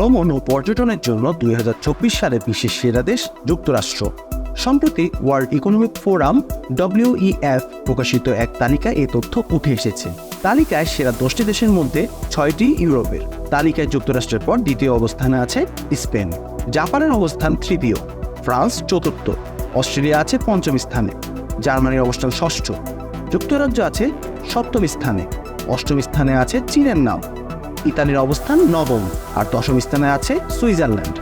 ভ্রমণ ও পর্যটনের জন্য 2024 সালে বিশ্বের সেরা দেশ যুক্তরাষ্ট্র। সম্প্রতি ওয়ার্ল্ড ইকোনমিক ফোরাম WEF প্রকাশিত এক তালিকায় এই তথ্য উঠে এসেছে। তালিকায় সেরা 10টি দেশের মধ্যে 6টি ইউরোপের। তালিকায় যুক্তরাষ্ট্রের পর দ্বিতীয় অবস্থানে আছে স্পেন, জাপানের অবস্থান তৃতীয়, ফ্রান্স চতুর্থ, অস্ট্রেলিয়া আছে পঞ্চম স্থানে, জার্মানির অবস্থান ষষ্ঠ, যুক্তরাজ্য আছে সপ্তম স্থানে, অষ্টম স্থানে আছে চীনের নাম, ইতালির অবস্থান নবম, আর দশম স্থানে আছে সুইজারল্যান্ড।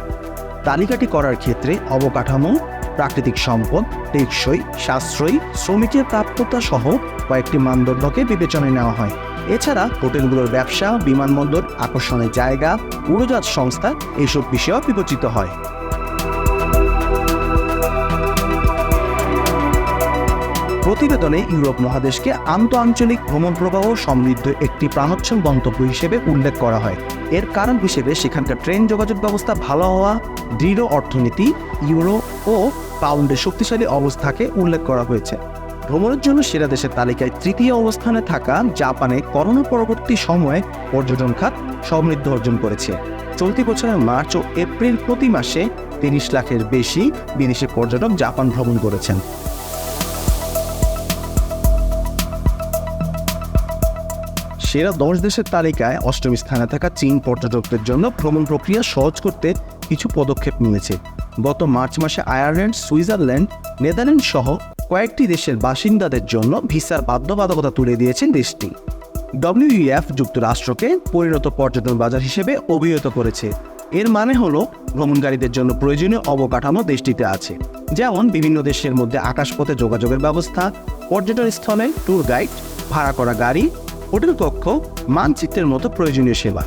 তালিকাটি করার ক্ষেত্রে অবকাঠামো, প্রাকৃতিক সম্পদ, টেকসই, সাশ্রয়ী, শ্রমিকের প্রাপ্যতা সহ কয়েকটি মানদণ্ডকে বিবেচনায় নেওয়া হয়। এছাড়া হোটেলগুলোর ব্যবসা, বিমানবন্দর, আকর্ষণের জায়গা, উড়োজাহাজ সংস্থা এইসব বিষয়েও বিবেচিত হয়। প্রতিবেদনে ইউরোপ মহাদেশকে আন্তঃআঞ্চলিক ভ্রমণ প্রবাহ সমৃদ্ধ একটি প্রাণোচ্ছল গন্তব্য হিসেবে উল্লেখ করা হয়। এর কারণ হিসেবে সেখানকার ট্রেন যোগাযোগ ব্যবস্থা ভালো হওয়া, দৃঢ় অর্থনীতি, ইউরো ও পাউন্ডের শক্তিশালী অবস্থাকে উল্লেখ করা হয়েছে। ভ্রমণের জন্য সেরা দেশের তালিকায় তৃতীয় অবস্থানে থাকা জাপানে করোনা পরবর্তী সময়ে পর্যটন খাত সমৃদ্ধি অর্জন করেছে। চলতি বছরের মার্চ ও এপ্রিল প্রতি মাসে 30 লাখের বেশি বিদেশি পর্যটক জাপান ভ্রমণ করেছেন। সেরা 10 দেশের তালিকায় অষ্টম স্থানে থাকা চীন পর্যটকদের জন্য ভ্রমণ প্রক্রিয়া সহজ করতে কিছু পদক্ষেপ নিয়েছে। গত মার্চ মাসে আয়ারল্যান্ড, সুইজারল্যান্ড, নেদারল্যান্ড সহ কয়েকটি দেশের বাসিন্দাদের জন্য ভিসার বাধ্যবাধকতা তুলে দিয়েছে দেশটি। WEF যুক্তরাষ্ট্রকে পরিণত পর্যটন বাজার হিসেবে অভিহিত করেছে। এর মানে হলো ভ্রমণকারীদের জন্য প্রয়োজনীয় অবকাঠামো দেশটিতে আছে, যেমন বিভিন্ন দেশের মধ্যে আকাশপথে যোগাযোগের ব্যবস্থা, পর্যটন স্থলে ট্যুর গাইড, ভাড়া করা গাড়ি, হোটেল কক্ষ, মানচিত্রের মতো প্রয়োজনীয় সেবা।